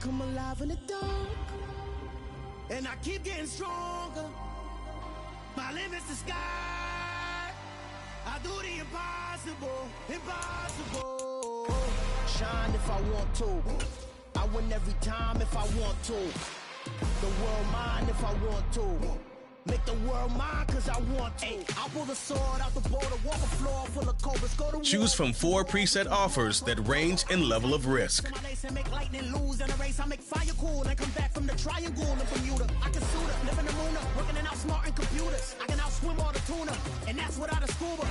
come alive in the dark, and I keep getting stronger. My limit's the sky. I do the impossible, impossible. Shine if I want to. I win every time if I want to. The world mine if I want to. Make the world mine cause I want to. I'll pull the sword out the border, walk a floor full of cobras, go to Choose from 4 preset offers that range in level of risk. Make lightning lose in a race. I make fire cool and come back from the triangle in Bermuda. I can suit up, live in the moon, working and outsmarting computers. I can outswim all the tuna, and that's without a scuba.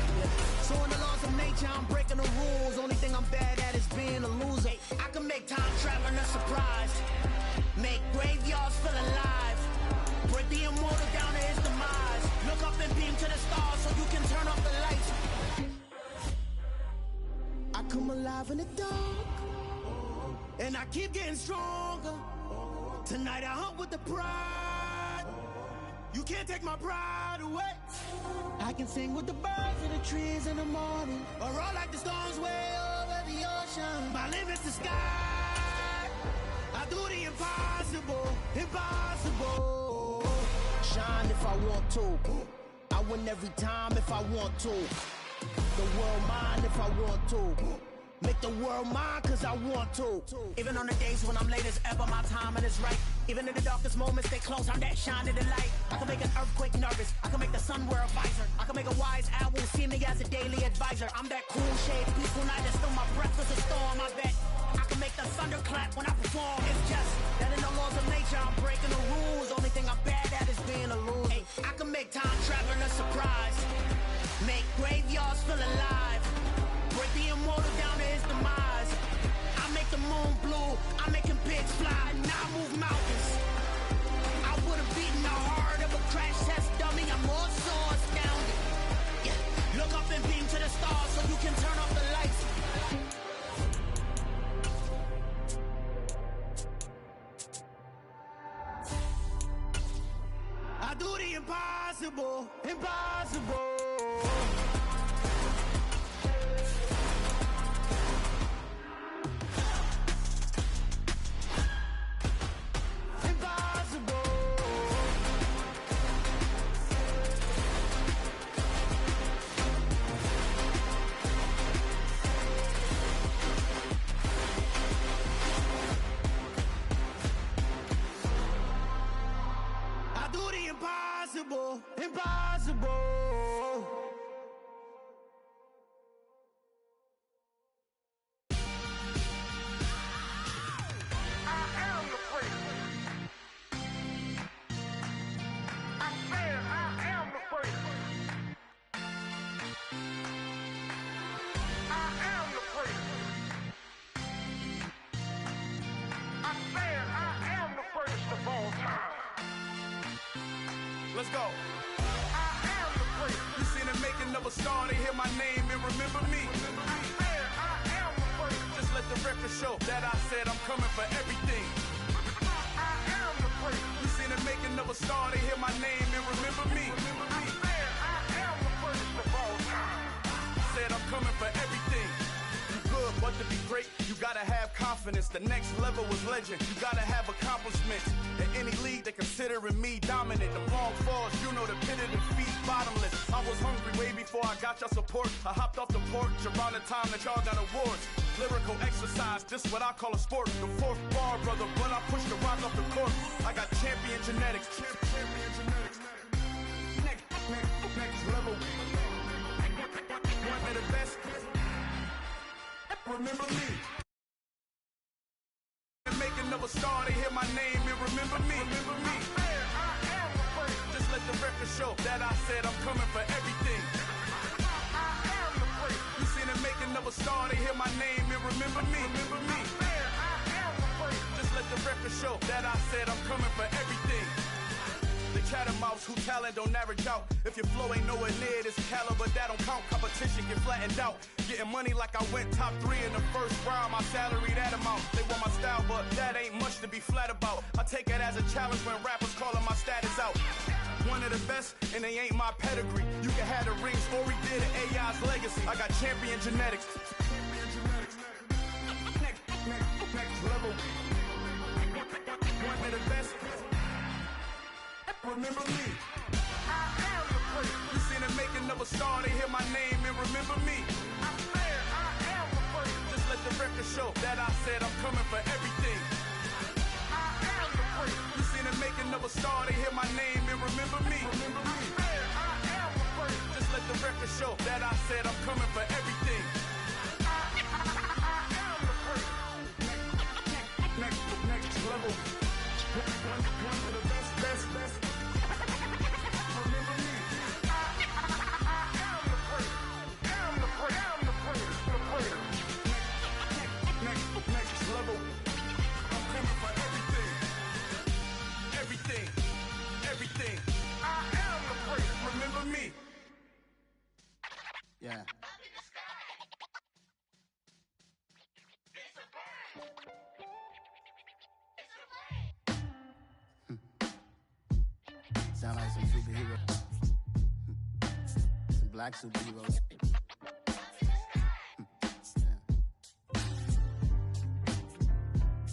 So in the laws of nature, I'm breaking the rules. Only thing I'm bad at is being a loser. I can make time traveling a surprise, make graveyards feel alive, break the immortal down to his demise. Look up and beam to the stars so you can turn off the lights. I come alive in the dark, and I keep getting stronger. Tonight I hunt with the pride. You can't take my pride away. I can sing with the birds and the trees in the morning, or roll like the storms way over the ocean. My limit's the sky. I do the impossible, impossible. Shine if I want to. I win every time if I want to. The world mine if I want to. Make the world mine cause I want to. Even on the days when I'm late as ever, my timing is right. Even in the darkest moments, they close, I'm that shining the light. I can make an earthquake nervous, I can make the sun wear a visor. I can make a wise owl see me as a daily advisor. I'm that cool shade, peaceful night, and still my breath is a storm. I bet I can make the thunder clap when I perform. It's just that in the laws of nature, I'm breaking the rules. Only thing I'm bad at is being a loser. Hey, I can make time traveling a surprise, make graveyards feel alive, break the immortal down to his demise. I make the moon blue, I'm making pigs fly, and I move mountains. I would've beaten the heart of a crash test dummy. I'm more so astounded. Yeah. Look up and beam to the stars so you can turn off the lights. I do the impossible, impossible. Impossible, impossible. I am the freak. I said I am the freak. I am the freak. I said I am the first of all time. Let's go. I am the freak. You seen the making of a star, they hear my name and remember me. I said I am the freak. Just let the record show that I said I'm coming for everything. I am the freak. You seen the making of a star, they hear my name and remember me. I said I am the first of all time. Said I'm coming for everything. You good, but to be great, you gotta have confidence. The next level was legend. You gotta have accomplishments. In any league, they considering me dominant. The long falls, you know the pit of defeat, bottomless. I was hungry way before I got your support. I hopped off the porch around the time that y'all got awards. Lyrical exercise, this what I call a sport. The fourth bar, brother, when I push the rock off the court. I got champion genetics. Champion genetics. Next level. One of the best. Remember me. Making of a star, they hear my name and remember me. Remember me. I am the first. Just let the record show that I said I'm coming for everything. I am the first. You seen the making of a star, they hear my name and remember me. Remember me. I am the first. Just let the record show that I said I'm coming for everything. The catamounts who talent don't average out. If your flow ain't nowhere near this caliber, that don't count. Competition get flattened out. Getting money like I went top 3 in the first round. My salary that amount. They want my style, but that ain't much to be flat about. I take it as a challenge when rappers calling my status out. One of the best, and they ain't my pedigree. You can have the rings, or we did it, AI's legacy. I got champion genetics. Next level. said I'm coming for everything. I am the prince. You seen the making of a star, they hear my name and remember me. Remember me. I am the prince. Just let the record show that I said I'm coming for everything. I am the prince. Next level. One of the best. Remember me. I am the prince. Am the prince. The prince. Next level. I'm coming for everything. Everything. I am the prince. Remember me. Yeah. Sound like some superheroes. Some black superheroes.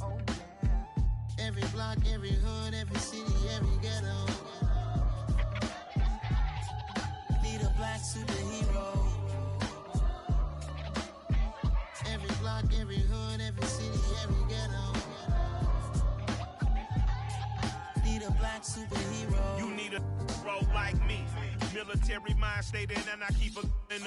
Oh, yeah. Every block, every hood, every city, every ghetto. Need a black superhero. Every block, every hood, every city, every ghetto. Need a black superhero. You need a role like me. Military mind stated, and I keep a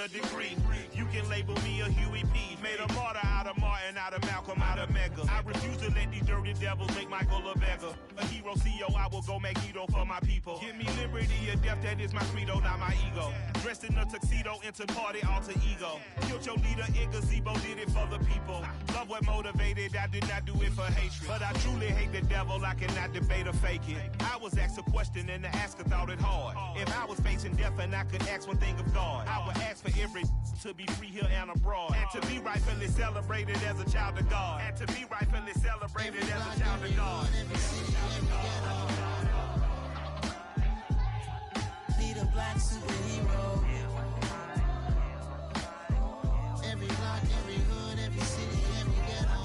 degree. You can label me a Huey P. Made a martyr out of Martin, out of Malcolm, out of Mega. I refuse to let these dirty devils make Michael a beggar. A hero CEO, I will go Magneto for my people. Give me liberty or death, that is my credo, not my ego. Dressed in a tuxedo, enter party, alter ego. Killed your leader in gazebo, did it for the people. Love what motivated, I did not do it for hatred. But I truly hate the devil, I cannot debate or fake it. I was asked a question and the asker thought it hard. If I was facing death and I could ask one thing of God, I would ask for every to be free here and abroad, and to be rightfully celebrated as a child of God, and to be rightfully celebrated as a child of God. Need a black superhero. Every block, every hood, every city, every ghetto.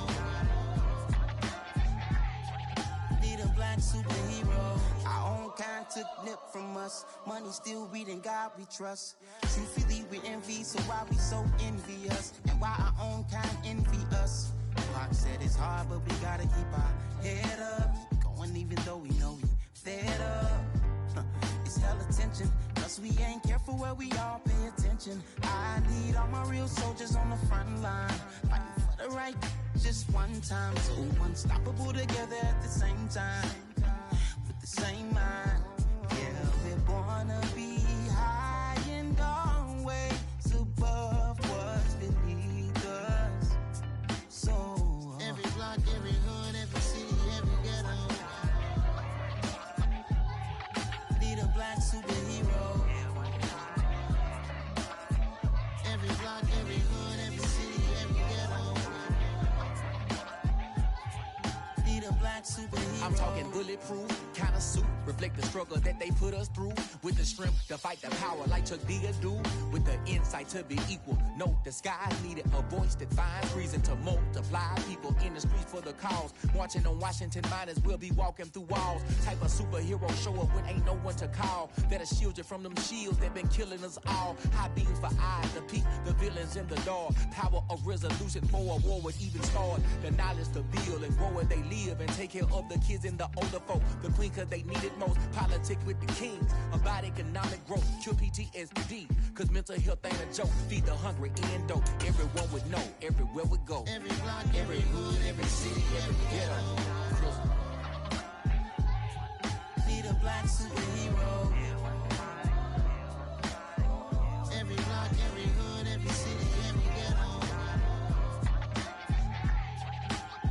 Need a black superhero. Our own kind took nip from us. Money still reading, God we trust. Truthfully we envy, so why we so envious? And why our own kind envy us? Pac said it's hard, but we gotta keep our head up. Going even though we know we fed up. It's hell attention, cause we ain't careful where we all pay attention. I need all my real soldiers on the front line, fighting for the right just one time. So unstoppable together at the same time, with the same mind. Yeah, we're born to be high and always above what's beneath us. So every block, every hood, every city, every ghetto. Need a black superhero. Every block, every hood, every city, every ghetto. Need a black superhero. I'm talking bulletproof, kind of suit, reflect the struggle that they put us through. With the strength to fight the power like Chuck D do. With the insight to be equal. Note the sky needed a voice that finds reason to multiply. People in the streets for the cause. Marching on Washington miners will be walking through walls. Type of superhero show up when ain't no one to call. That'll shield you from them shields that been killing us all. High beams for eyes to peek the villains in the dark. Power of resolution for a war would even start. The knowledge to build and grow where they live and take care of the kids and the older folk. The queen cause they need it most. Politic with the kings. About economic growth. Cure PTSD. Cause mental health ain't a joke. Feed the hungry and dope. Everyone would know. Everywhere we go. Every block, every hood, every city, every ghetto. Need a black superhero. Every block, every hood, every city, every ghetto.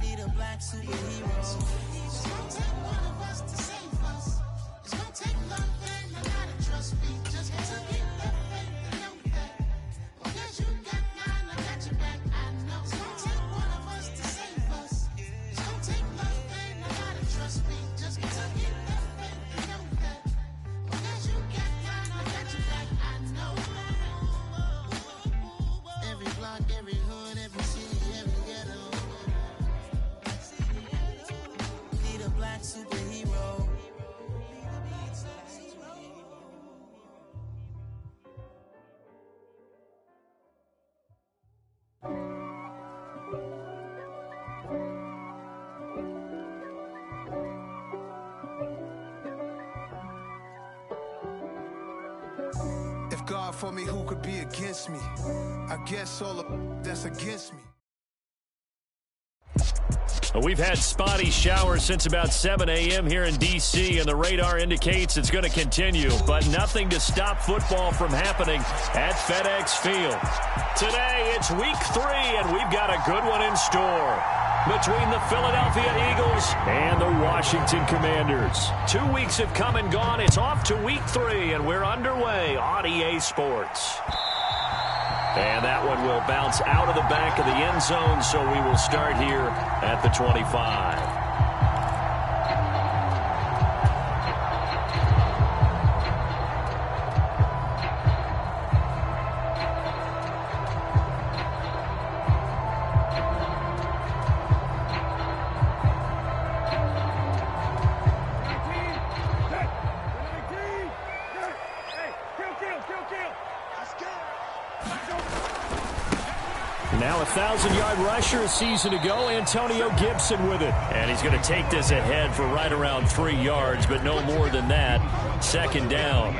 Need a black superhero. It's gonna take one of us to save us. It's gonna take love and a lot of trust. We just have to get that faith and know that. Because you got mine, I got your back. I know. It's gonna take one of us to save us. It's gonna take love and a lot of trust. We just have to get that faith and know that. for me, who could be against me? I guess all of that's against me. We've had spotty showers since about 7 a.m. here in D.C., and the radar indicates it's going to continue, but nothing to stop football from happening at FedEx Field. Today, it's week 3, and we've got a good one in store between the Philadelphia Eagles and the Washington Commanders. 2 weeks have come and gone. It's off to week 3, and we're underway on EA Sports. And that one will bounce out of the back of the end zone, so we will start here at the 25. Now a 1,000-yard rusher a season ago, Antonio Gibson with it. And he's going to take this ahead for right around 3 yards, but no more than that. Second down.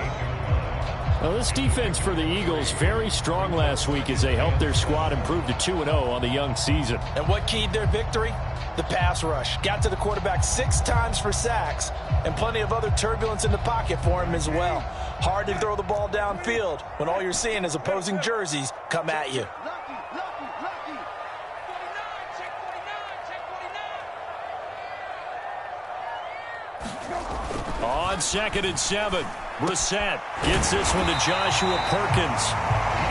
Well, this defense for the Eagles, very strong last week as they helped their squad improve to 2-0 on the young season. And what keyed their victory? The pass rush. Got to the quarterback 6 times for sacks, and plenty of other turbulence in the pocket for him as well. Hard to throw the ball downfield when all you're seeing is opposing jerseys come at you. On 2nd and 7, Brissett gets this one to Joshua Perkins.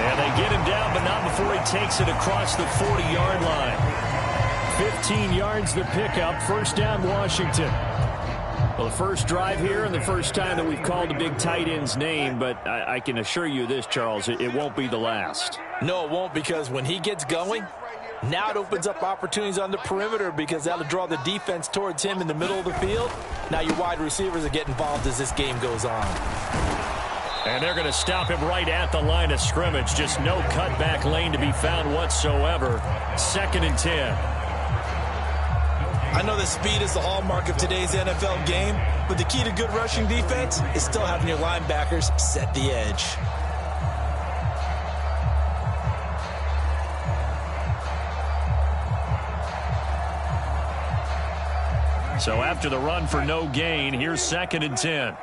And they get him down, but not before he takes it across the 40-yard line. 15 yards the pickup, first down Washington. Well, the first drive here and the first time that we've called a big tight end's name, but I can assure you this, Charles, it won't be the last. No, it won't, because when he gets going, now it opens up opportunities on the perimeter because that'll draw the defense towards him in the middle of the field. Now your wide receivers will get involved as this game goes on. And they're going to stop him right at the line of scrimmage. Just no cutback lane to be found whatsoever. 2nd and 10. I know that speed is the hallmark of today's NFL game, but the key to good rushing defense is still having your linebackers set the edge. So after the run for no gain, here's 2nd and 10.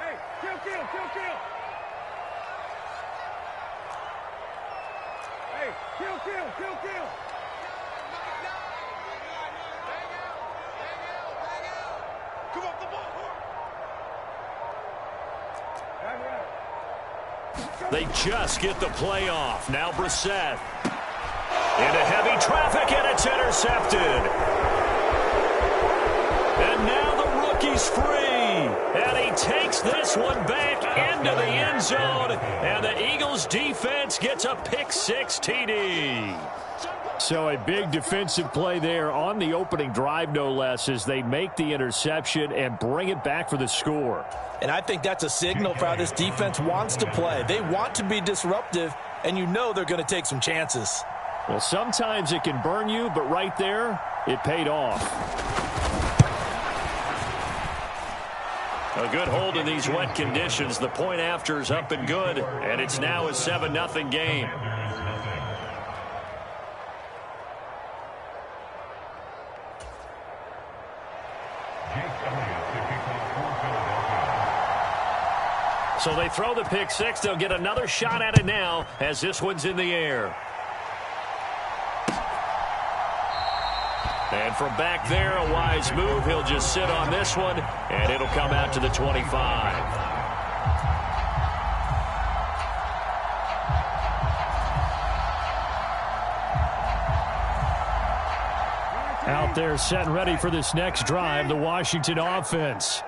They just get the play off. Now Brissett into heavy traffic, and it's intercepted. And now the rookie's free. And he takes this one back into the end zone. And the Eagles defense gets a pick-6 TD. So a big defensive play there on the opening drive, no less, as they make the interception and bring it back for the score. And I think that's a signal for how this defense wants to play. They want to be disruptive, and you know they're going to take some chances. Well, sometimes it can burn you, but right there, it paid off. A good hold in these wet conditions. The point after is up and good, and it's now a 7-0 game. So they throw the pick-6. They'll get another shot at it now as this one's in the air. And from back there, a wise move. He'll just sit on this one, and it'll come out to the 25. Out there set and ready for this next drive, the Washington offense.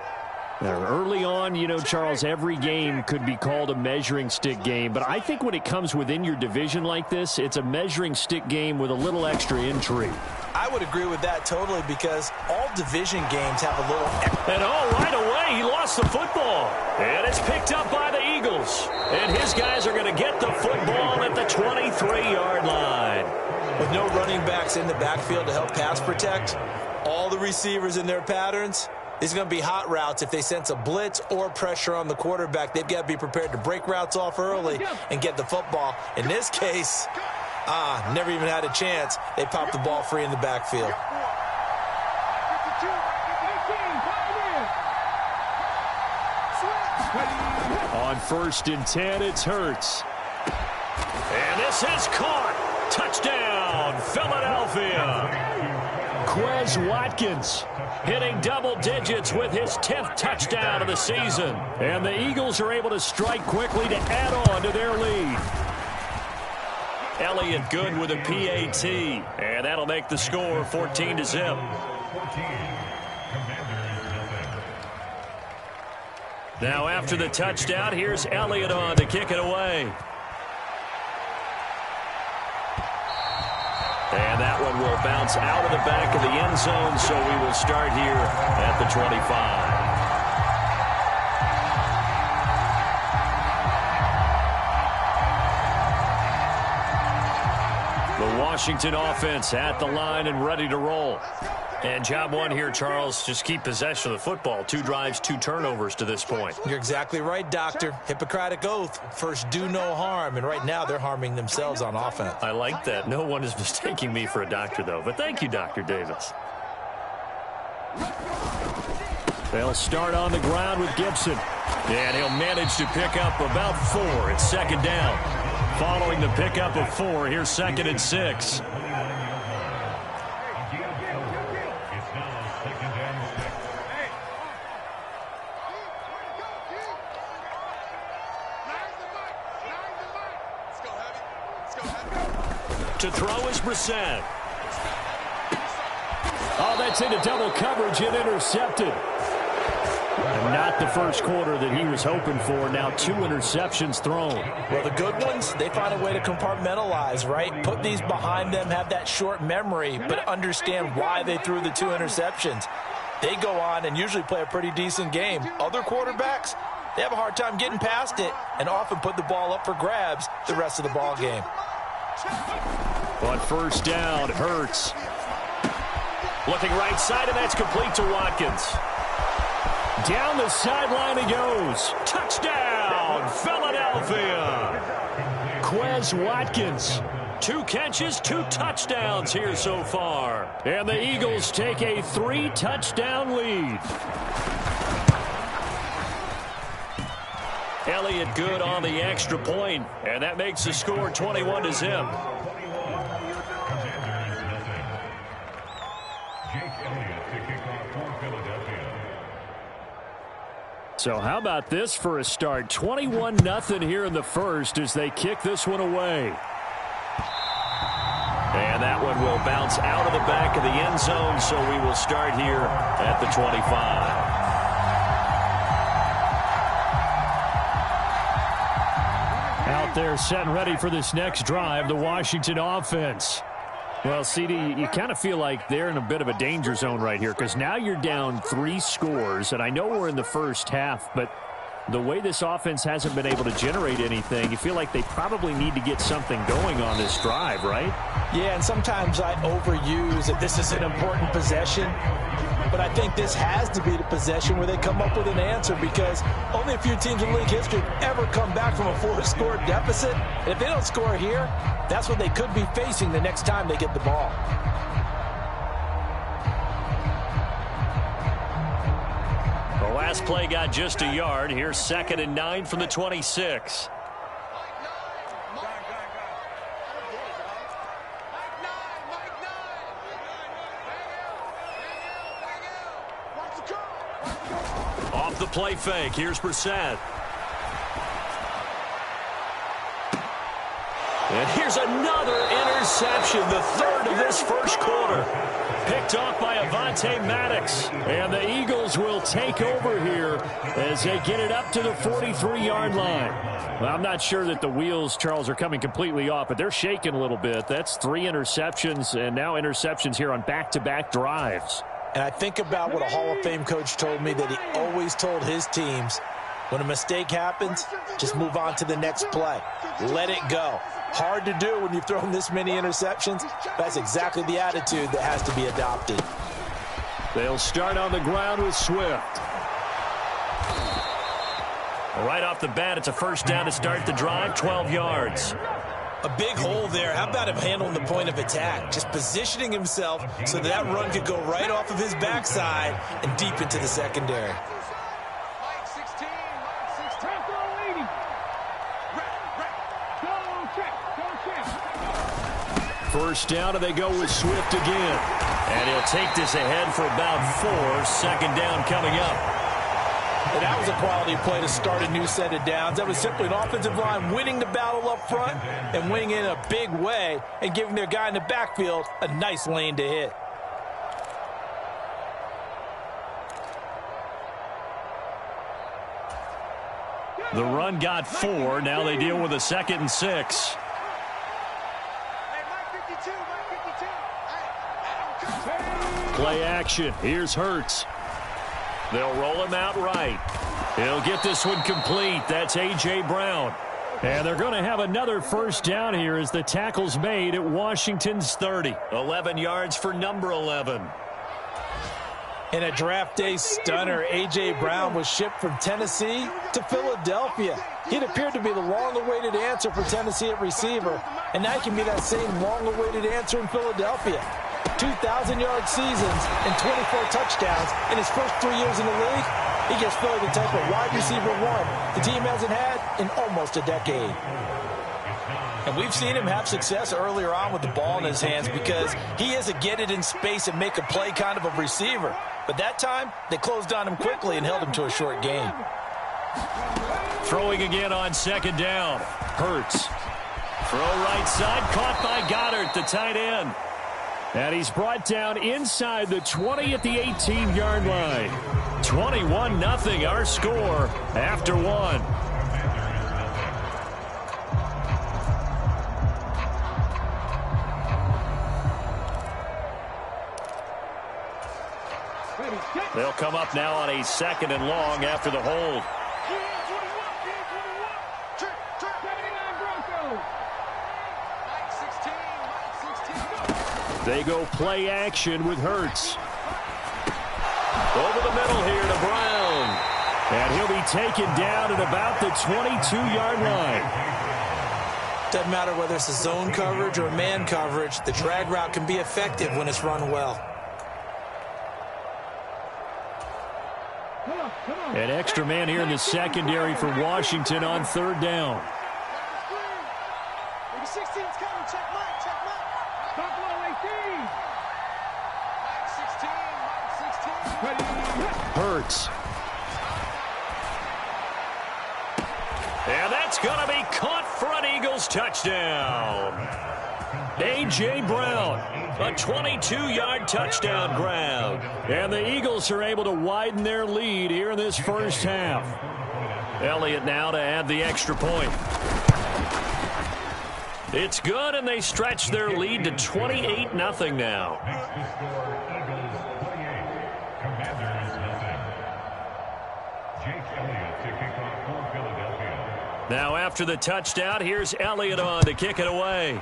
Now, early on, you know, Charles, every game could be called a measuring stick game. But I think when it comes within your division like this, it's a measuring stick game with a little extra intrigue. I would agree with that totally because all division games have a little... And right away, he lost the football. And it's picked up by the Eagles. And his guys are going to get the football at the 23-yard line. With no running backs in the backfield to help pass protect, all the receivers in their patterns, These are going to be hot routes. If they sense a blitz or pressure on the quarterback, they've got to be prepared to break routes off early and get the football. In this case, never even had a chance. They popped the ball free in the backfield. On 1st and 10, it's Hurts. And this is caught. Touchdown, Philadelphia. Quez Watkins hitting double digits with his 10th touchdown of the season. And the Eagles are able to strike quickly to add on to their lead. Elliott good with a PAT. And that'll make the score 14-0. Now after the touchdown, here's Elliott on to kick it away. And that one will bounce out of the back of the end zone, so we will start here at the 25. The Washington offense at the line and ready to roll. And job one here, Charles, just keep possession of the football. 2 drives, 2 turnovers to this point. You're exactly right, Doctor. Hippocratic oath. First, do no harm. And right now, they're harming themselves on offense. I like that. No one is mistaking me for a doctor, though. But thank you, Dr. Davis. They'll start on the ground with Gibson. And he'll manage to pick up about 4. It's 2nd down. Following the pickup of 4, here's 2nd and 6. To throw is Brissett. Oh, that's into double coverage and intercepted. And not the first quarter that he was hoping for. Now 2 interceptions thrown. Well, the good ones, they find a way to compartmentalize, right? Put these behind them, have that short memory, but understand why they threw the 2 interceptions. They go on and usually play a pretty decent game. Other quarterbacks, they have a hard time getting past it and often put the ball up for grabs the rest of the ball game. But 1st down, Hurts. Looking right side, and that's complete to Watkins. Down the sideline he goes. Touchdown, Philadelphia. Quez Watkins. 2 catches, 2 touchdowns here so far. And the Eagles take a 3-touchdown lead. Elliott good on the extra point, and that makes the score 21-0. So how about this for a start? 21-0 here in the first as they kick this one away. And that one will bounce out of the back of the end zone, so we will start here at the 25. Out there set and ready for this next drive, the Washington offense. Well, CD, you kind of feel like they're in a bit of a danger zone right here because now you're down 3 scores, and I know we're in the first half, but the way this offense hasn't been able to generate anything, you feel like they probably need to get something going on this drive, right? Yeah, and sometimes I overuse that this is an important possession, but I think this has to be the possession where they come up with an answer because only a few teams in league history have ever come back from a 4-score deficit. And if they don't score here, that's what they could be facing the next time they get the ball. The last play got just a yard. Here's 2nd and 9 from the 26. Off the play fake. Here's Brissett. And here's another interception, the 3rd of this first quarter. Picked off by Avonte Maddox. And the Eagles will take over here as they get it up to the 43-yard line. Well, I'm not sure that the wheels, Charles, are coming completely off, but they're shaking a little bit. That's 3 interceptions, and now interceptions here on back-to-back drives. And I think about what a Hall of Fame coach told me that he always told his teams, when a mistake happens, just move on to the next play. Let it go. Hard to do when you've thrown this many interceptions. That's exactly the attitude that has to be adopted. They'll start on the ground with Swift. Right off the bat, it's a first down to start the drive, 12 yards. A big hole there. How about him handling the point of attack? Just positioning himself so that run could go right off of his backside and deep into the secondary. First down, and they go with Swift again. And he'll take this ahead for about 4. Second down coming up. And that was a quality play to start a new set of downs. That was simply an offensive line winning the battle up front and winning in a big way and giving their guy in the backfield a nice lane to hit. The run got 4. Now they deal with a 2nd and 6. Play action. Here's Hurts. They'll roll him out right. He'll get this one complete. That's A.J. Brown. And they're going to have another first down here as the tackle's made at Washington's 30. 11 yards for number 11. In a draft day stunner, A.J. Brown was shipped from Tennessee to Philadelphia. He'd appeared to be the long-awaited answer for Tennessee at receiver, and now he can be that same long-awaited answer in Philadelphia. 2,000-yard seasons and 24 touchdowns in his first 3 years in the league. He gives Philly the type of wide receiver one the team hasn't had in almost a decade. And we've seen him have success earlier on with the ball in his hands because he is a get-it in space and make a play kind of a receiver. But that time, they closed on him quickly and held him to a short gain. Throwing again on second down. Hurts. Throw right side, caught by Goddard, the tight end. And he's brought down inside the 20 at the 18-yard line. 21-0 our score after 1. They'll come up now on a 2nd and long after the hold. They go play action with Hurts. Over the middle here to Brown. And he'll be taken down at about the 22-yard line. Doesn't matter whether it's a zone coverage or man coverage, the drag route can be effective when it's run well. An extra man here in the secondary for Washington on 3rd down. Hurts. And that's going to be caught for an Eagles touchdown. A.J. Brown, a 22-yard touchdown grab. And the Eagles are able to widen their lead here in this first half. Elliott now to add the extra point. It's good, and they stretch their lead to 28-0 now. Now after the touchdown, here's Elliott on to kick it away.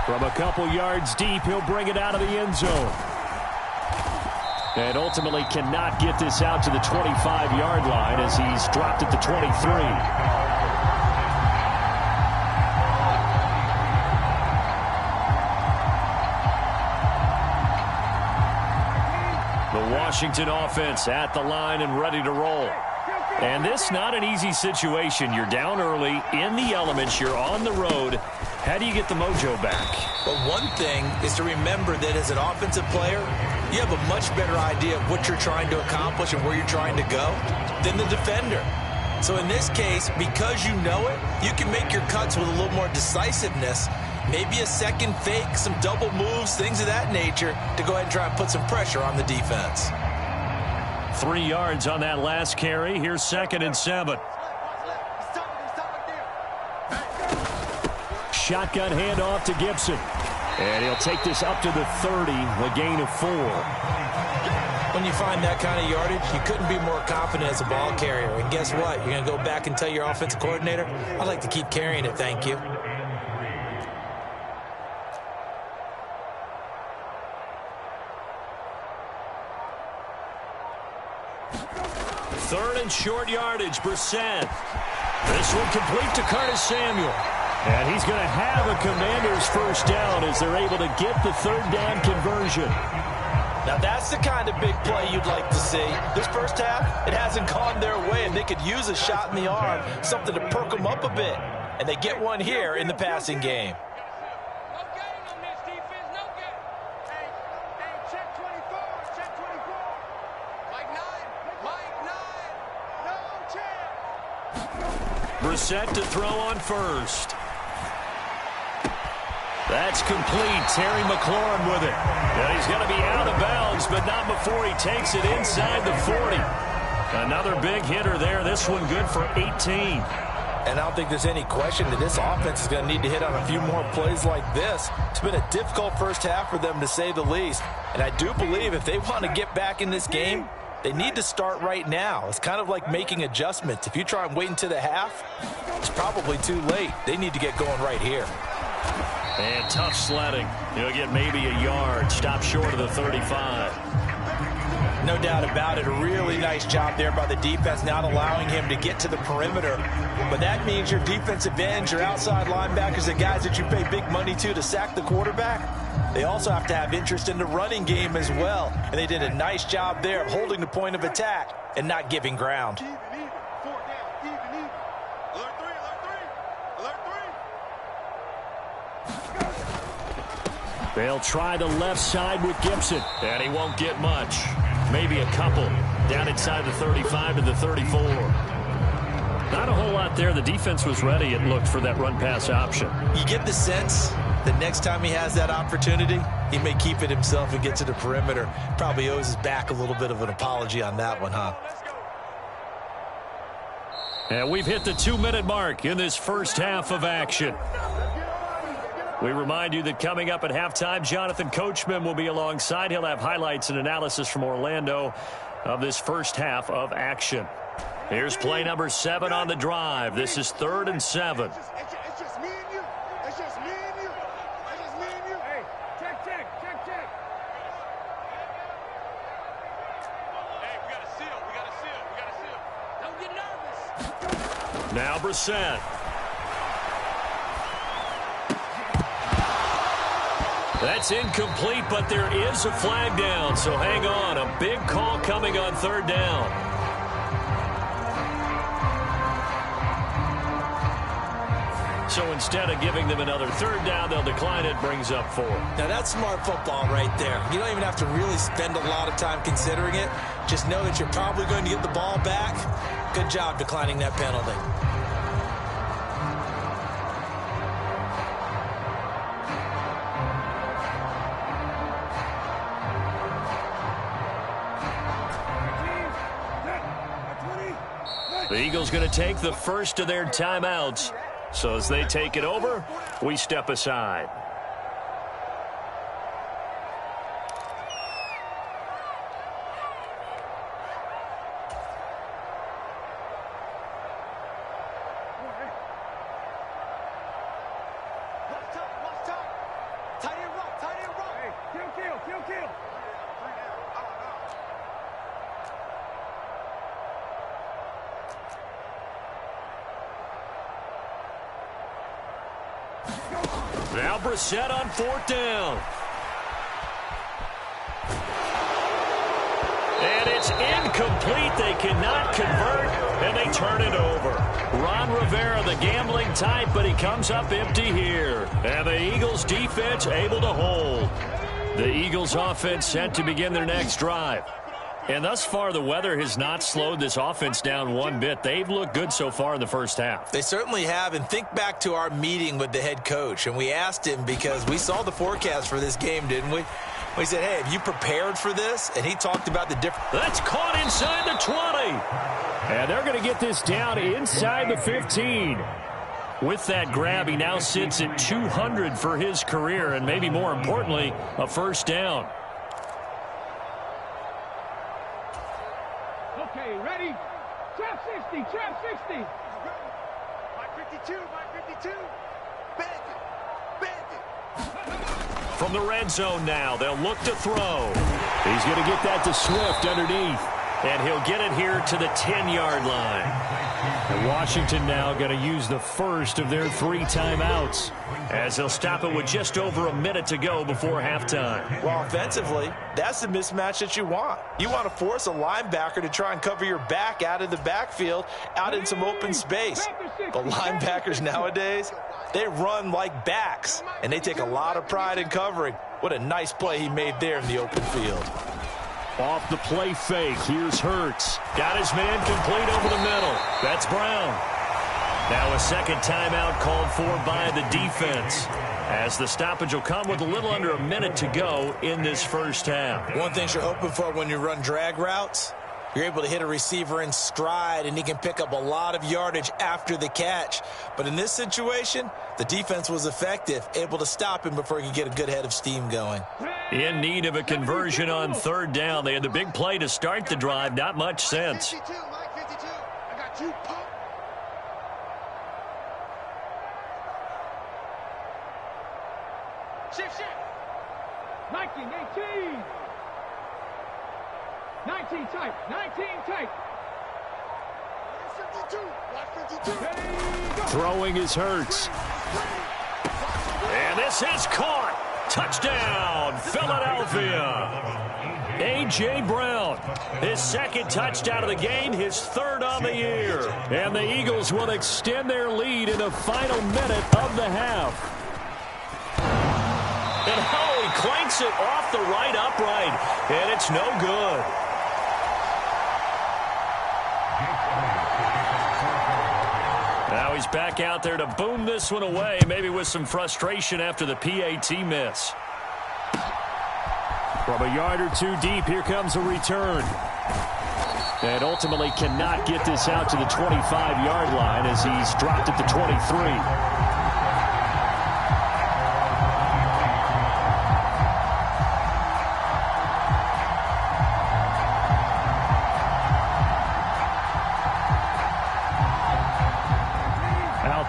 From a couple yards deep, he'll bring it out of the end zone. And ultimately cannot get this out to the 25-yard line as he's dropped at the 23. Washington offense at the line and ready to roll. And this not an easy situation. You're down early, in the elements, you're on the road. How do you get the mojo back? Well, one thing is to remember that as an offensive player, you have a much better idea of what you're trying to accomplish and where you're trying to go than the defender. So in this case, because you know it, you can make your cuts with a little more decisiveness. Maybe a second fake, some double moves, things of that nature to go ahead and try and put some pressure on the defense. 3 yards on that last carry. Here's 2nd and 7. Shotgun handoff to Gibson. And he'll take this up to the 30, a gain of 4. When you find that kind of yardage, you couldn't be more confident as a ball carrier. And guess what? You're going to go back and tell your offensive coordinator, I'd like to keep carrying it, thank you. Third and short yardage, Brissett. This one complete to Curtis Samuel. And he's going to have a Commanders first down as they're able to get the third down conversion. Now that's the kind of big play you'd like to see. This first half, it hasn't gone their way, and they could use a shot in the arm, something to perk them up a bit. And they get one here in the passing game. Brissett to throw on first. That's complete. Terry McLaurin with it. And he's going to be out of bounds, but not before he takes it inside the 40. Another big hitter there. This one good for 18. And I don't think there's any question that this offense is going to need to hit on a few more plays like this. It's been a difficult first half for them, to say the least. And I do believe if they want to get back in this game, they need to start right now. It's kind of like making adjustments. If you try and wait until the half, it's probably too late. They need to get going right here. And tough sledding. He'll get maybe a yard. Stop short of the 35. No doubt about it. A really nice job there by the defense, not allowing him to get to the perimeter. But that means your defensive ends, your outside linebackers, the guys that you pay big money to sack the quarterback, they also have to have interest in the running game as well. And they did a nice job there of holding the point of attack and not giving ground. They'll try the left side with Gibson, and he won't get much. Maybe a couple down inside the 35 to the 34. Not a whole lot there. The defense was ready, it looked, for that run-pass option. You get the sense that next time he has that opportunity, he may keep it himself and get to the perimeter. Probably owes his back a little bit of an apology on that one, huh? And we've hit the 2-minute mark in this first half of action. We remind you that coming up at halftime, Jonathan Coachman will be alongside. He'll have highlights and analysis from Orlando of this first half of action. Here's play number 7 on the drive. This is 3rd and 7. It's just me and you. It's just me and you. It's just me and you. Hey, check. Hey, we got a seal. Don't get nervous. Now Brissett. That's incomplete, but there is a flag down, so hang on. A big call coming on 3rd down. So instead of giving them another 3rd down, they'll decline it, brings up 4. Now that's smart football right there. You don't even have to really spend a lot of time considering it. Just know that you're probably going to get the ball back. Good job declining that penalty. The Eagles going to take the first of their timeouts. So as they take it over, we step aside. Now Brissett on 4th down. And it's incomplete. They cannot convert, and they turn it over. Ron Rivera, the gambling type, but he comes up empty here. And the Eagles defense able to hold. The Eagles offense set to begin their next drive. And thus far, the weather has not slowed this offense down one bit. They've looked good so far in the first half. They certainly have. And think back to our meeting with the head coach. And we asked him, because we saw the forecast for this game, didn't we? We said, hey, have you prepared for this? And he talked about the different... That's caught inside the 20. And they're going to get this down inside the 15. With that grab, he now sits at 200 for his career. And maybe more importantly, a first down. Okay, ready? Trap 60. My 52. Bend it. From the red zone now, they'll look to throw. He's going to get that to Swift underneath. And he'll get it here to the 10-yard line. And Washington now going to use the first of their 3 timeouts, as they'll stop it with just over a minute to go before halftime. Well, offensively, that's the mismatch that you want. You want to force a linebacker to try and cover your back out of the backfield, out in some open space. But linebackers nowadays, they run like backs, and they take a lot of pride in covering. What a nice play he made there in the open field. Off the play fake, here's Hurts. Got his man complete over the middle. That's Brown. Now a second timeout called for by the defense, as the stoppage will come with a little under a minute to go in this first half. One thing you're hoping for when you run drag routes, you're able to hit a receiver in stride, and he can pick up a lot of yardage after the catch. But in this situation, the defense was effective, able to stop him before he could get a good head of steam going. In need of a conversion on third down. They had the big play to start the drive. Not much sense. 52, Mike 52. I got you, pump. Shift. 19, 19 tight. 19 tight. 52, Mike 52. Throwing is Hurts. And this is caught. Touchdown, Philadelphia. A.J. Brown, his second touchdown of the game, his third on the year. And the Eagles will extend their lead in the final minute of the half. And he clanks it off the right upright, and it's no good. Now he's back out there to boom this one away, maybe with some frustration after the PAT miss. From a yard or two deep, here comes a return. And ultimately cannot get this out to the 25-yard line as he's dropped at the 23.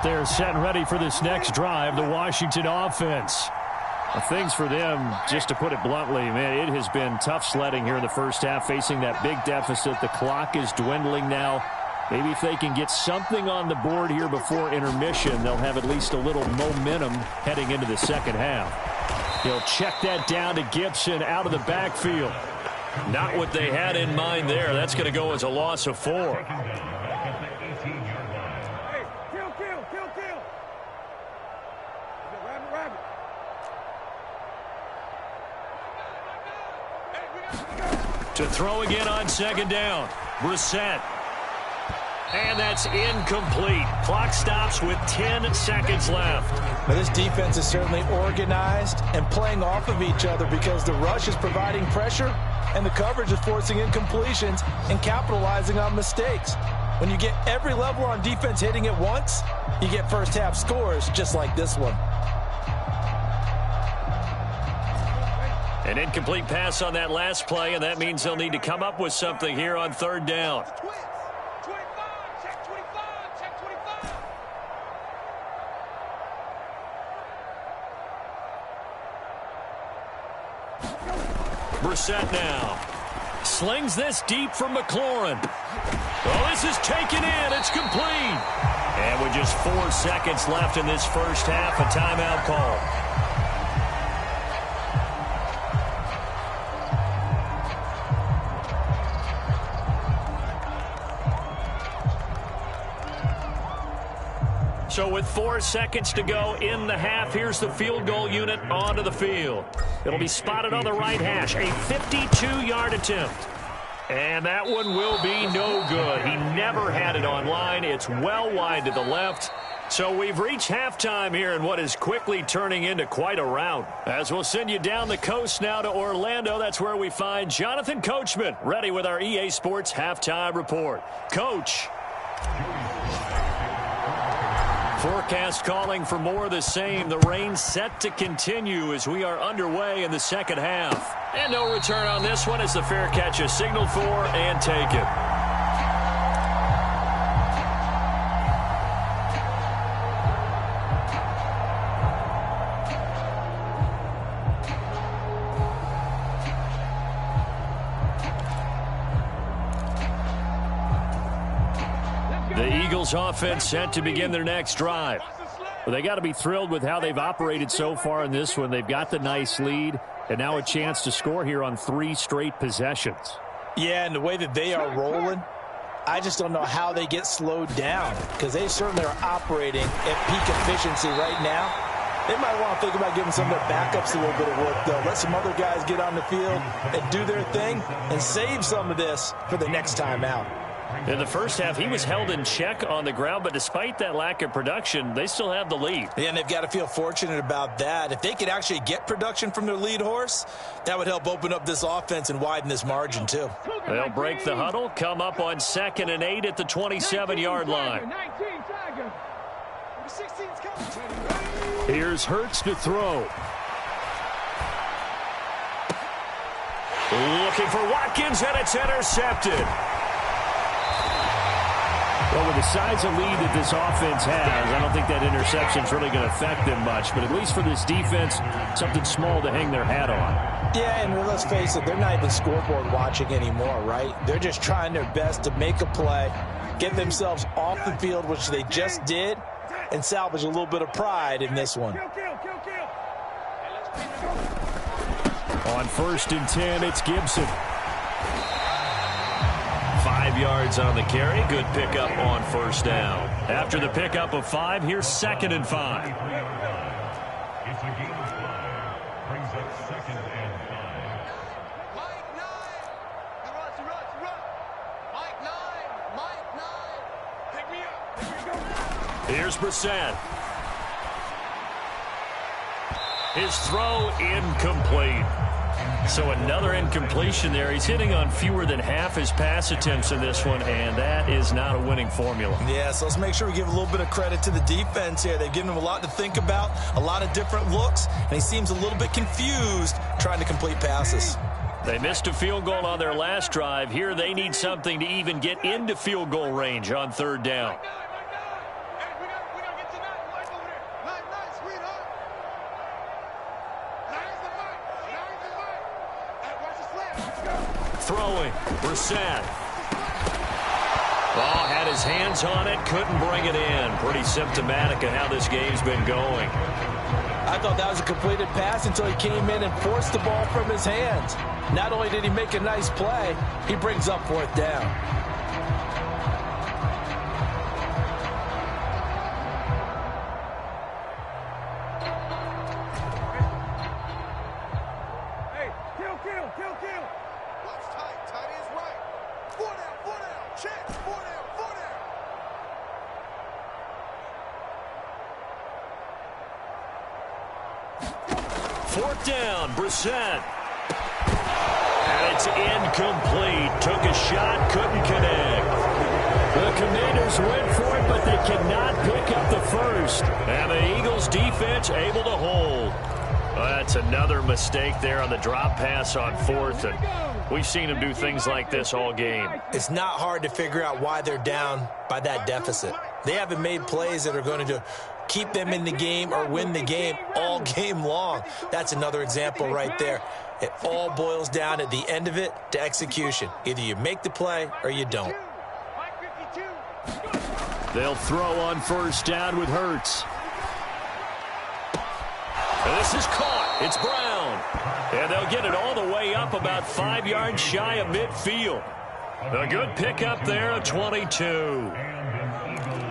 They're set and ready for this next drive, the Washington offense. Things for them, just to put it bluntly, man, it has been tough sledding here in the first half, facing that big deficit. The clock is dwindling now. Maybe if they can get something on the board here before intermission, they'll have at least a little momentum heading into the second half. He'll check that down to Gibson out of the backfield. Not what they had in mind there. That's going to go as a loss of 4. To throw again on second down. Brissett. And that's incomplete. Clock stops with 10 seconds left. But this defense is certainly organized and playing off of each other because the rush is providing pressure and the coverage is forcing incompletions and capitalizing on mistakes. When you get every level on defense hitting at once, you get first half scores just like this one. An incomplete pass on that last play, and that means they'll need to come up with something here on third down. Brissett now. Slings this deep from McLaurin. Oh, this is taken in. It's complete. And with just 4 seconds left in this first half, a timeout call. So with 4 seconds to go in the half, here's the field goal unit onto the field. It'll be spotted on the right hash, a 52-yard attempt. And that one will be no good. He never had it on line. It's well wide to the left. So we've reached halftime here in what is quickly turning into quite a rout. As we'll send you down the coast now to Orlando, that's where we find Jonathan Coachman, ready with our EA Sports Halftime Report. Coach. Forecast calling for more of the same. The rain set to continue as we are underway in the second half. And no return on this one as the fair catch is signaled for and taken. Eagles offense set to begin their next drive. Well, they got to be thrilled with how they've operated so far in this one. They've got the nice lead, and now a chance to score here on 3 straight possessions. Yeah, and the way that they are rolling, I just don't know how they get slowed down, because they certainly are operating at peak efficiency right now. They might want to think about giving some of their backups a little bit of work, though. Let some other guys get on the field and do their thing and save some of this for the next time out. In the first half, he was held in check on the ground, but despite that lack of production, they still have the lead. Yeah, and they've got to feel fortunate about that. If they could actually get production from their lead horse, that would help open up this offense and widen this margin, too. They'll break the huddle, come up on 2nd and 8 at the 27-yard line. Here's Hurts to throw. Looking for Watkins, and it's intercepted. Well, with the size of lead that this offense has, I don't think that interception's really going to affect them much. But at least for this defense, something small to hang their hat on. Yeah, and let's face it, they're not even scoreboard watching anymore, right? They're just trying their best to make a play, get themselves off the field, which they just did, and salvage a little bit of pride in this one. On 1st and 10, it's Gibson. 5 yards on the carry. Good pickup on 1st down. After the pickup of 5, here's 2nd and 5. It's a game of 5. Brings up 2nd and 5. Mike 9. Run. Mike 9. Pick me up. Here's Brissett. His throw incomplete. So another incompletion there. He's hitting on fewer than half his pass attempts in this one, and that is not a winning formula. Yeah, so let's make sure we give a little bit of credit to the defense here. They've given him a lot to think about, a lot of different looks, and he seems a little bit confused trying to complete passes. They missed a field goal on their last drive. Here they need something to even get into field goal range on 3rd down. Throwing, Brissett. Oh, had his hands on it, couldn't bring it in. Pretty symptomatic of how this game's been going. I thought that was a completed pass until he came in and forced the ball from his hands. Not only did he make a nice play, he brings up 4th down. Kill. Watch tight ends right. 4 down, check. 4 down. 4th down, Brissett. And it's incomplete. Took a shot, couldn't connect. The Commanders went for it, but they cannot pick up the first. And the Eagles defense able to hold. Well, that's another mistake there on the drop pass on 4th, and we've seen them do things like this all game. It's not hard to figure out why they're down by that deficit. They haven't made plays that are going to keep them in the game or win the game all game long. That's another example right there. It all boils down at the end of it to execution. Either you make the play or you don't. They'll throw on 1st down with Hurts. This is caught. It's Brown. And they'll get it all the way up about 5 yards shy of midfield. A good pickup there of 22.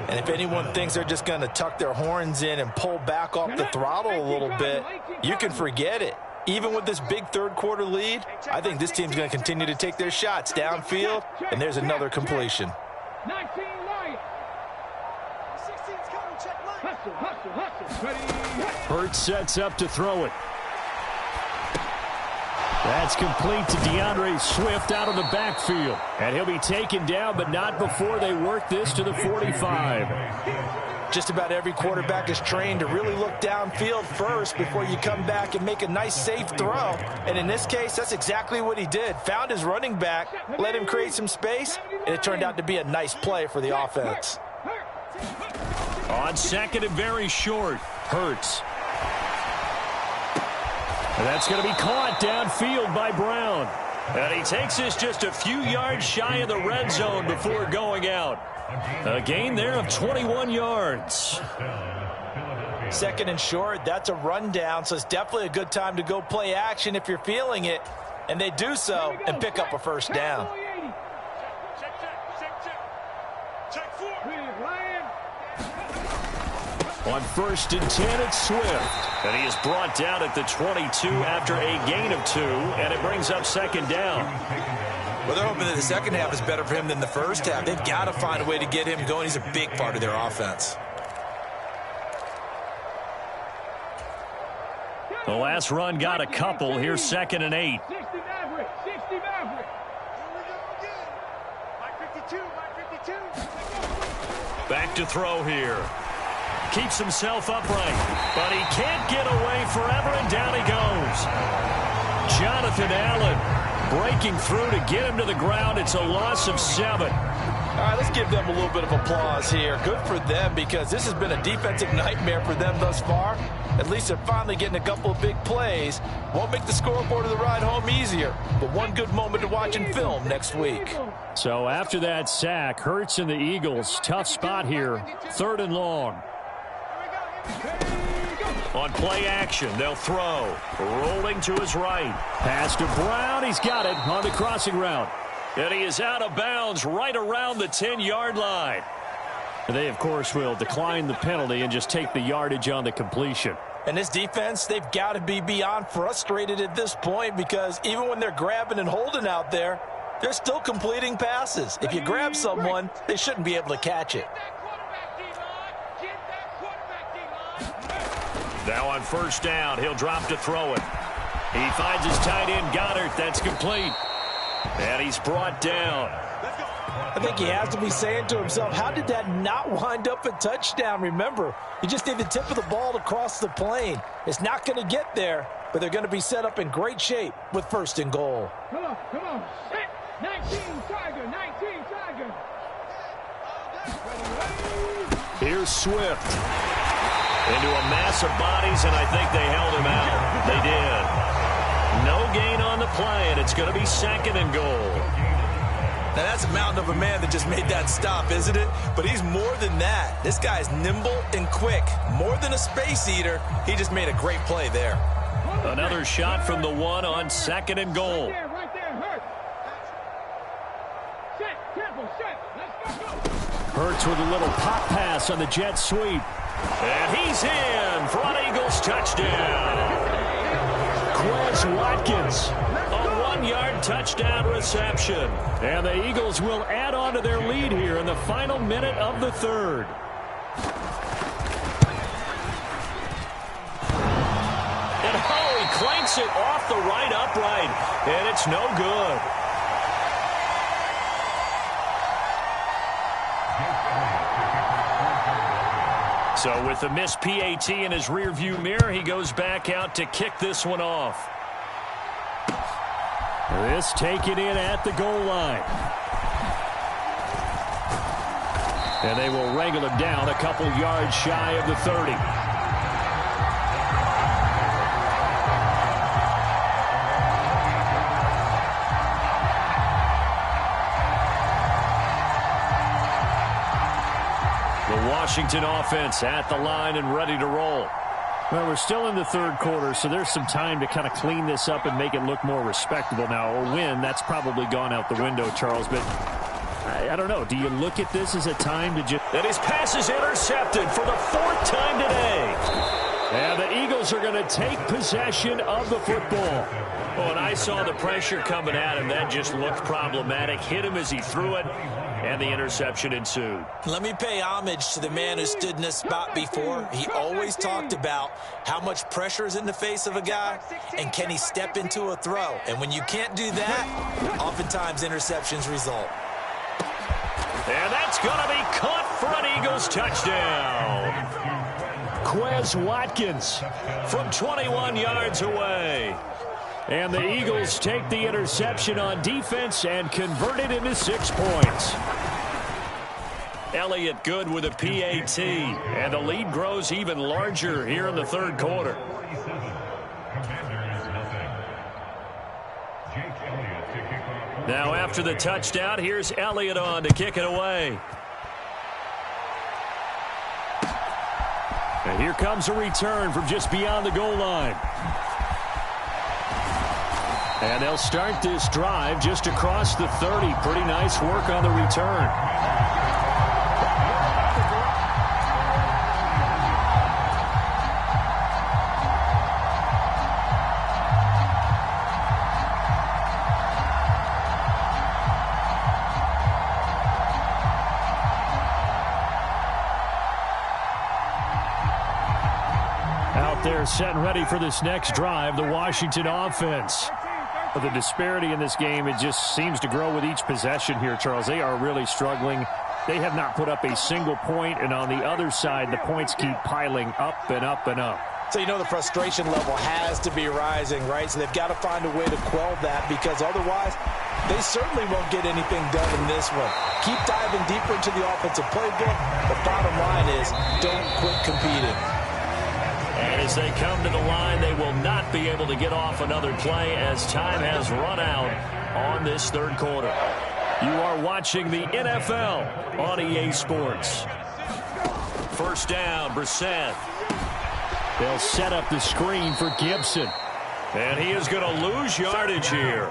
And if anyone thinks they're just going to tuck their horns in and pull back off the throttle a little bit, you can forget it. Even with this big 3rd quarter lead, I think this team's going to continue to take their shots downfield, and there's another completion. 19 Lions. 16's coming, check line. Hustle. Ready. Hurts sets up to throw it. That's complete to DeAndre Swift out of the backfield. And he'll be taken down, but not before they work this to the 45. Just about every quarterback is trained to really look downfield first before you come back and make a nice, safe throw. And in this case, that's exactly what he did. Found his running back, let him create some space, and it turned out to be a nice play for the offense. On 2nd and very short, Hurts. And that's going to be caught downfield by Brown. And he takes this just a few yards shy of the red zone before going out. A gain there of 21 yards. Second and short, that's a rundown, so it's definitely a good time to go play action if you're feeling it. And they do so and pick up a first down. On 1st and 10, it's Swift. And he is brought down at the 22 after a gain of 2, and it brings up 2nd down. Well, they're hoping that the second half is better for him than the first half. They've got to find a way to get him going. He's a big part of their offense. The last run got a couple. Here's 2nd and 8. 60 Maverick. 60 Maverick. Mike 52. Mike 52. Back to throw here. Keeps himself upright, but he can't get away forever, and down he goes. Jonathan Allen breaking through to get him to the ground. It's a loss of 7. All right, let's give them a little bit of applause here. Good for them, because this has been a defensive nightmare for them thus far. At least they're finally getting a couple of big plays. Won't make the scoreboard of the ride home easier, but one good moment to watch in film next week. So after that sack, Hurts and the Eagles, tough spot here, 3rd and long. On play action, they'll throw. Rolling to his right. Pass to Brown. He's got it on the crossing route. And he is out of bounds right around the 10-yard line. They, of course, will decline the penalty and just take the yardage on the completion. And this defense, they've got to be beyond frustrated at this point, because even when they're grabbing and holding out there, they're still completing passes. If you grab someone, they shouldn't be able to catch it. Now on 1st down, he'll drop to throw it. He finds his tight end, Goddard. That's complete. And he's brought down. I think he has to be saying to himself, how did that not wind up a touchdown? Remember, you just need the tip of the ball to cross the plane. It's not going to get there, but they're going to be set up in great shape with 1st and goal. Come on. Set. 19 Tiger. 19 Tiger. Here's Swift. Into a mass of bodies, and I think they held him out. They did. No gain on the play, and it's going to be 2nd and goal. Now, that's a mountain of a man that just made that stop, isn't it? But he's more than that. This guy's nimble and quick. More than a space eater, he just made a great play there. Another shot from the 1 on 2nd and goal. Right there, Hurts. Set, careful, set. Let's go. Hurts with a little pop pass on the jet sweep. And he's in for an Eagles touchdown. Quez Watkins, a 1-yard touchdown reception. And the Eagles will add on to their lead here in the final minute of the 3rd. And he clanks it off the right upright, and it's no good. So with the missed PAT in his rearview mirror, he goes back out to kick this one off. This taken in at the goal line. And they will wrangle him down a couple yards shy of the 30. Washington offense at the line and ready to roll. Well, we're still in the 3rd quarter, so there's some time to kind of clean this up and make it look more respectable. Now, a win, that's probably gone out the window, Charles, but I don't know. Do you look at this as a time to just... And his pass is intercepted for the 4th time today. And the Eagles are going to take possession of the football. Oh, and I saw the pressure coming at him. That just looked problematic. Hit him as he threw it. And the interception ensued. Let me pay homage to the man who stood in this spot before. He always talked about how much pressure is in the face of a guy, and can he step into a throw. And when you can't do that, oftentimes interceptions result. And that's going to be caught for an Eagles touchdown. Quez Watkins from 21 yards away. And the Eagles take the interception on defense and convert it into 6 points. Elliott good with a PAT. And the lead grows even larger here in the 3rd quarter. Now after the touchdown, here's Elliott on to kick it away. Here comes a return from just beyond the goal line. And they'll start this drive just across the 30. Pretty nice work on the return. Out there set and ready for this next drive, the Washington offense. But the disparity in this game, it just seems to grow with each possession here, Charles. They are really struggling. They have not put up a single point, and on the other side, the points keep piling up and up and up. So you know the frustration level has to be rising, right? So they've got to find a way to quell that, because otherwise they certainly won't get anything done in this one. Keep diving deeper into the offensive playbook. The bottom line is don't quit competing. And as they come to the line, they will not be able to get off another play as time has run out on this third quarter. You are watching the NFL on EA Sports. First down, Brissett. They'll set up the screen for Gibson. And he is going to lose yardage here.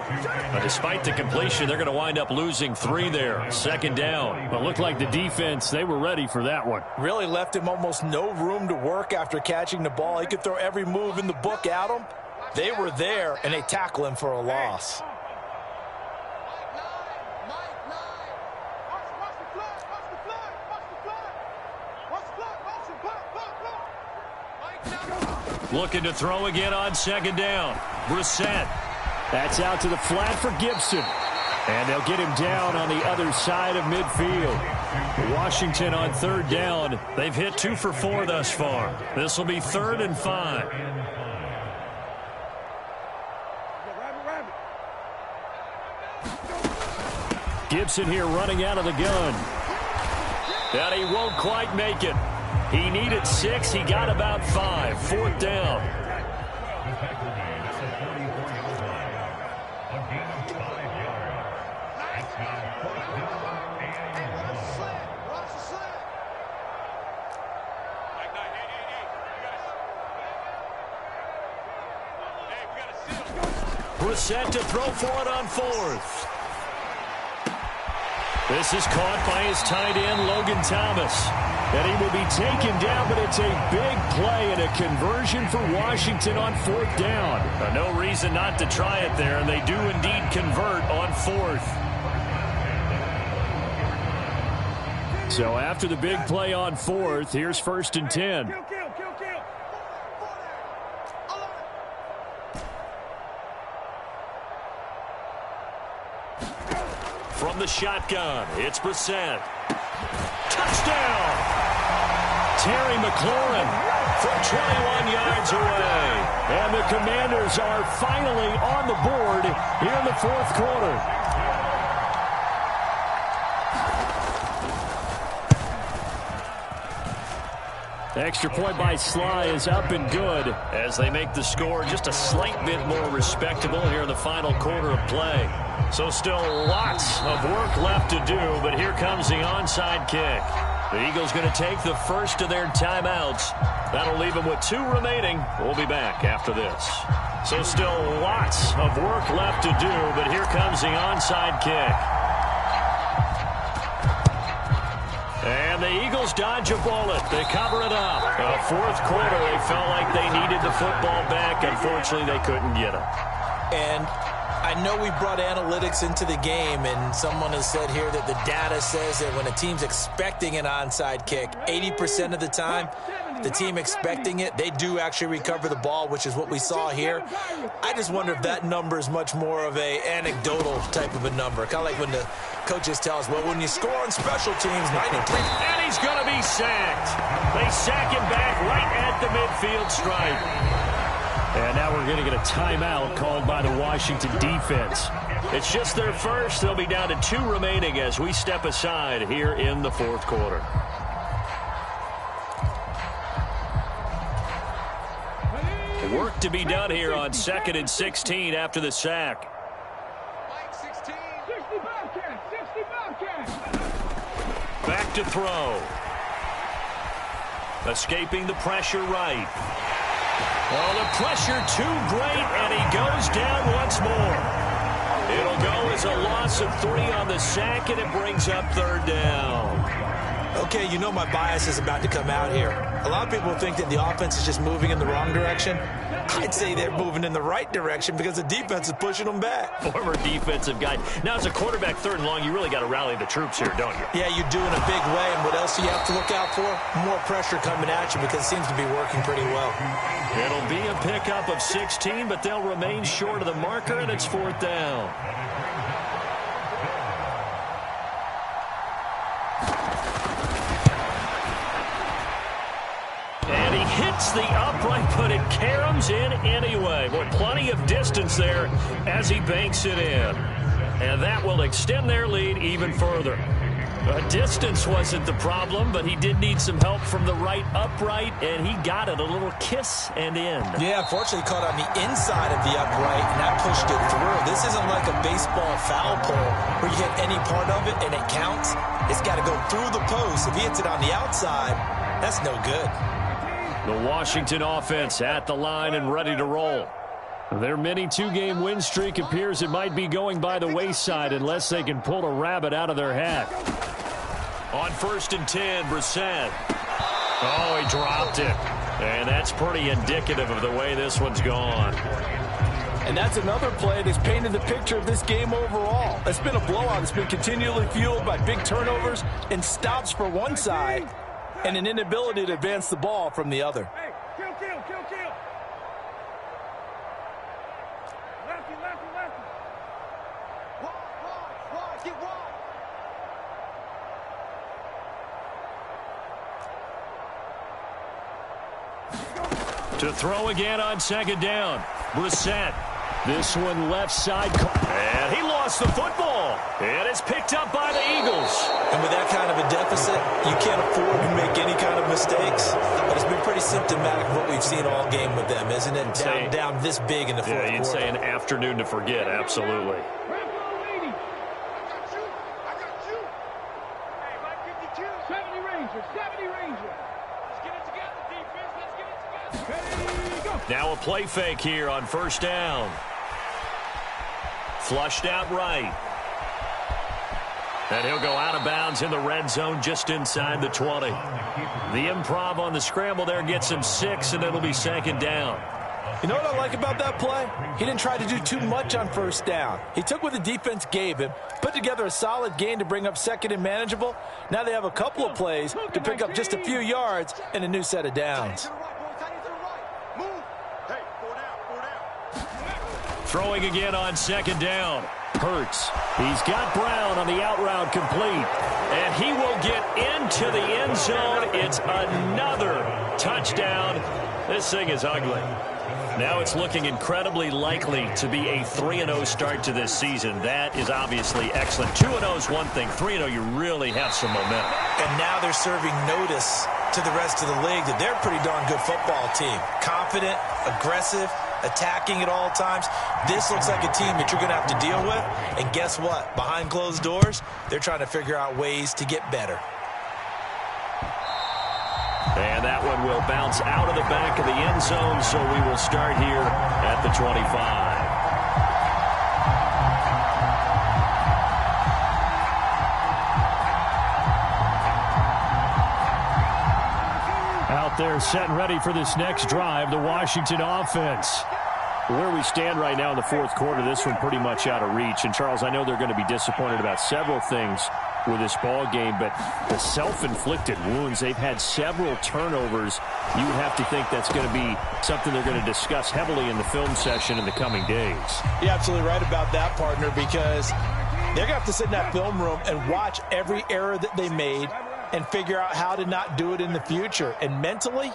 But despite the completion, they're going to wind up losing 3 there. Second down. But it looked like the defense, they were ready for that one. Really left him almost no room to work after catching the ball. He could throw every move in the book at him. They were there, and they tackle him for a loss. Looking to throw again on second down. Brissett. That's out to the flat for Gibson. And they'll get him down on the other side of midfield. Washington on third down. They've hit 2 for 4 thus far. This will be 3rd and 5. Gibson here running out of the gun. And he won't quite make it. He needed 6. He got about 5. 4th down. Brissett to throw for it on 4th. This is caught by his tight end, Logan Thomas. And he will be taken down, but it's a big play and a conversion for Washington on 4th down. No reason not to try it there, and they do indeed convert on 4th. So after the big play on 4th, here's 1st and 10. From the shotgun, it's Brissett. Touchdown! Terry McLaurin from 21 yards away. And the Commanders are finally on the board here in the 4th quarter. Extra point by Sly is up and good as they make the score just a slight bit more respectable here in the final quarter of play. So still lots of work left to do, but here comes the onside kick. The Eagles going to take the first of their timeouts. That'll leave them with 2 remaining. We'll be back after this. So still lots of work left to do, but here comes the onside kick. And the Eagles dodge a bullet. They cover it up. In the 4th quarter, they felt like they needed the football back. Unfortunately, they couldn't get it. And I know we brought analytics into the game, and someone has said here that the data says that when a team's expecting an onside kick, 80% of the time, the team expecting it, they do actually recover the ball, which is what we saw here. I just wonder if that number is much more of a anecdotal type of a number. Kind of like when the coaches tell us, well, when you score on special teams, 93. And he's going to be sacked. They sack him back right at the midfield stripe. And now we're going to get a timeout called by the Washington defense. It's just their first. They'll be down to 2 remaining as we step aside here in the 4th quarter. Work to be done here on 2nd and 16 after the sack. Back to throw. Escaping the pressure right. Oh, the pressure too great, and he goes down once more. It'll go as a loss of 3 on the sack, and it brings up 3rd down. Okay, you know my bias is about to come out here. A lot of people think that the offense is just moving in the wrong direction. I'd say they're moving in the right direction because the defense is pushing them back. Former defensive guy. Now, as a quarterback 3rd and long, you really got to rally the troops here, don't you? Yeah, you do in a big way. And what else do you have to look out for? More pressure coming at you because it seems to be working pretty well. It'll be a pickup of 16, but they'll remain short of the marker, and it's 4th down. And he hits the upright, but it caroms in anyway. Boy, plenty of distance there as he banks it in. And that will extend their lead even further. Distance wasn't the problem, but he did need some help from the right upright, and he got it a little kiss and in. Yeah, unfortunately caught on the inside of the upright, and that pushed it through. This isn't like a baseball foul pole where you hit any part of it and it counts. It's got to go through the post. If he hits it on the outside, that's no good. The Washington offense at the line and ready to roll. Their mini 2-game win streak appears it might be going by the wayside unless they can pull a rabbit out of their hat. On 1st and 10, Brissett. Oh, he dropped it. And that's pretty indicative of the way this one's gone. And that's another play that's painted the picture of this game overall. It's been a blowout. It's been continually fueled by big turnovers and stops for one side and an inability to advance the ball from the other. Hey, kill, kill, kill, kill. Lefty, lefty, lefty. Wide, get wide. To throw again on 2nd down. Brissett. This one left side. And he lost the football. And it's picked up by the Eagles. And with that kind of a deficit, you can't afford to make any kind of mistakes. But it's been pretty symptomatic of what we've seen all game with them, isn't it? Down this big in the fourth quarter. Yeah, you'd say an afternoon to forget. Absolutely. Now a play fake here on 1st down. Flushed out right. And he'll go out of bounds in the red zone just inside the 20. The improv on the scramble there gets him 6, and it'll be 2nd down. You know what I like about that play? He didn't try to do too much on 1st down. He took what the defense gave him, put together a solid gain to bring up 2nd and manageable. Now they have a couple of plays to pick up just a few yards and a new set of downs. Throwing again on 2nd down. Hurts. He's got Brown on the out route complete. And he will get into the end zone. It's another touchdown. This thing is ugly. Now it's looking incredibly likely to be a 3-0 start to this season. That is obviously excellent. 2-0 is one thing. 3-0, you really have some momentum. And now they're serving notice to the rest of the league that they're a pretty darn good football team. Confident, aggressive, attacking at all times. This looks like a team that you're going to have to deal with. And guess what? Behind closed doors, they're trying to figure out ways to get better. And that one will bounce out of the back of the end zone, so we will start here at the 25. Out there set and ready for this next drive, the Washington offense. Where we stand right now in the fourth quarter, this one pretty much out of reach. And, Charles, I know they're going to be disappointed about several things with this ball game, but the self-inflicted wounds, they've had several turnovers. You have to think that's going to be something they're going to discuss heavily in the film session in the coming days. You're absolutely right about that, partner, because they're going to have to sit in that film room and watch every error that they made and figure out how to not do it in the future. And mentally,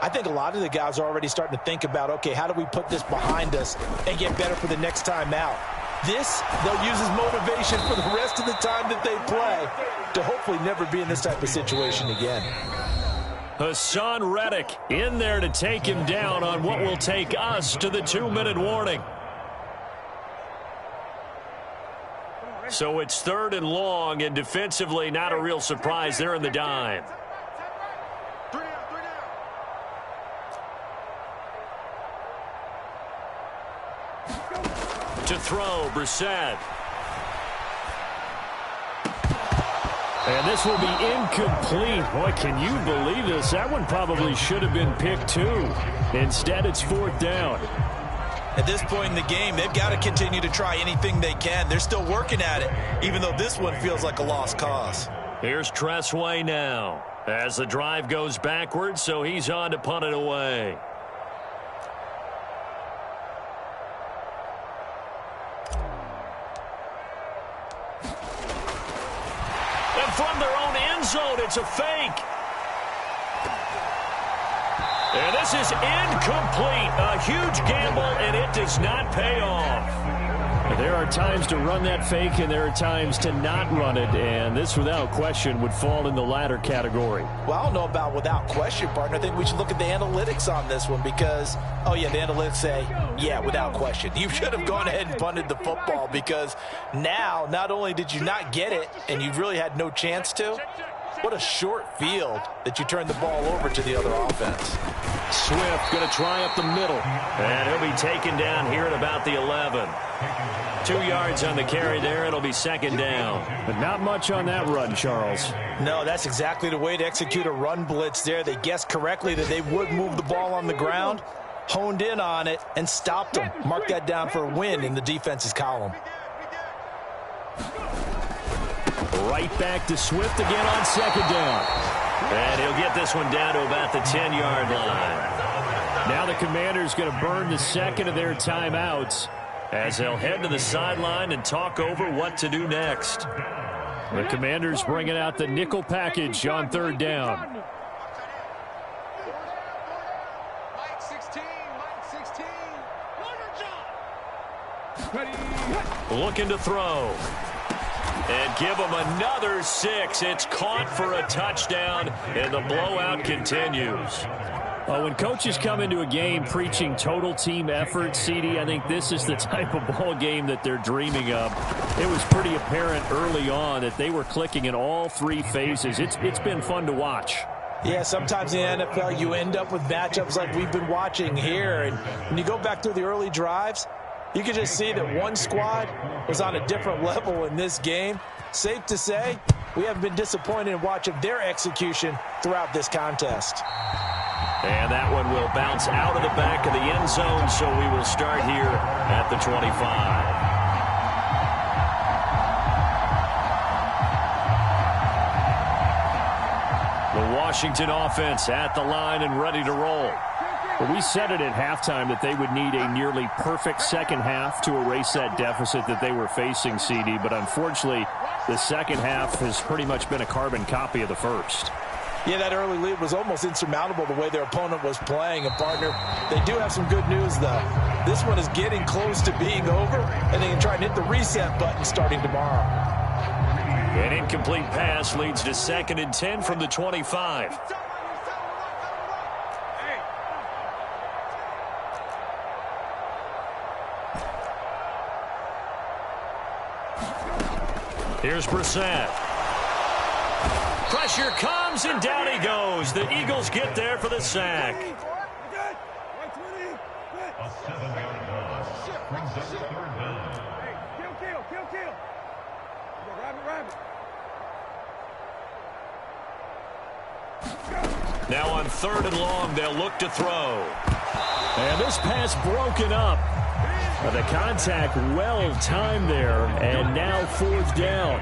I think a lot of the guys are already starting to think about, okay, how do we put this behind us and get better for the next time out? This, they'll use as motivation for the rest of the time that they play to hopefully never be in this type of situation again. Hassan Reddick in there to take him down on what will take us to the 2-minute warning. So it's 3rd and long, and defensively not a real surprise. They're in the dime. To throw, Brissett. And this will be incomplete. Boy, can you believe this? That one probably should have been picked too. Instead, it's 4th down. At this point in the game, they've got to continue to try anything they can. They're still working at it, even though this one feels like a lost cause. Here's Tressway now as the drive goes backwards, so he's on to punt it away. And from their own end zone, it's a fake. And this is incomplete. A huge gamble, and it does not pay off. There are times to run that fake, and there are times to not run it, and this, without question, would fall in the latter category. Well, I don't know about without question, partner. I think we should look at the analytics on this one because, oh, yeah, the analytics say, yeah, without question. You should have gone ahead and punted the football because now, not only did you not get it, and you really had no chance to, what a short field that you turned the ball over to the other offense. Swift going to try up the middle, and he'll be taken down here at about the 11. 2 yards on the carry there. It'll be 2nd down. But not much on that run, Charles. No, that's exactly the way to execute a run blitz there. They guessed correctly that they would move the ball on the ground, honed in on it, and stopped them. Mark that down for a win in the defense's column. Right back to Swift again on 2nd down. And he'll get this one down to about the 10-yard line. Now the Commanders going to burn the second of their timeouts as they'll head to the sideline and talk over what to do next. The Commanders bringing out the nickel package on 3rd down. Mike 16. Looking to throw. And give him another 6. It's caught for a touchdown, and the blowout continues. When coaches come into a game preaching total team effort, CD, I think this is the type of ball game that they're dreaming of. It was pretty apparent early on that they were clicking in all 3 phases. It's been fun to watch. Yeah, sometimes in the NFL you end up with matchups like we've been watching here. And when you go back through the early drives, you can just see that one squad was on a different level in this game. Safe to say, we haven't been disappointed in watching their execution throughout this contest. And that one will bounce out of the back of the end zone, so we will start here at the 25. The Washington offense at the line and ready to roll. Well, we said it at halftime that they would need a nearly perfect second half to erase that deficit that they were facing, CD. But unfortunately, the second half has pretty much been a carbon copy of the first. Yeah, that early lead was almost insurmountable the way their opponent was playing. And, partner, they do have some good news, though. This one is getting close to being over, and they can try and hit the reset button starting tomorrow. An incomplete pass leads to 2nd and 10 from the 25. Here's Brissett. Pressure comes, and down he goes. The Eagles get there for the sack. A 7-yard loss brings up 3rd down. Kill. Rabbit. Now on 3rd and long, they'll look to throw. And this pass broken up. The contact well timed there, and now 4th down.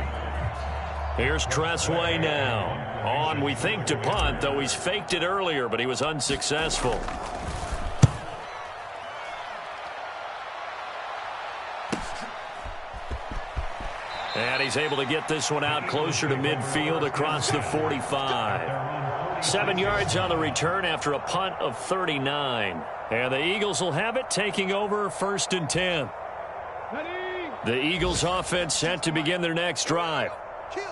Here's Tressway now. On, we think, to punt, though he's faked it earlier, but he was unsuccessful. And he's able to get this one out closer to midfield across the 45. 7 yards on the return after a punt of 39. And the Eagles will have it, taking over 1st and 10. The Eagles offense set to begin their next drive.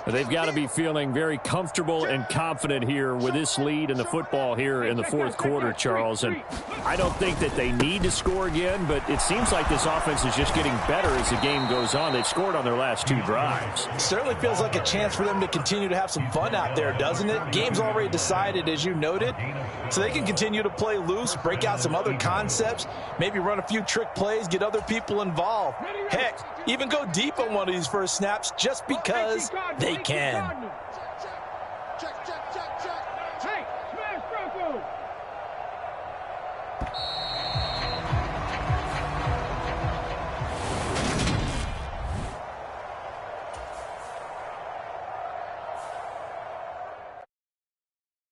They've got to be feeling very comfortable and confident here with this lead in the football here in the fourth quarter, Charles. And I don't think that they need to score again, but it seems like this offense is just getting better as the game goes on. They've scored on their last 2 drives. It certainly feels like a chance for them to continue to have some fun out there, doesn't it? Game's already decided, as you noted, so they can continue to play loose, break out some other concepts, maybe run a few trick plays, get other people involved. Heck, even go deep on one of these first snaps just because they can.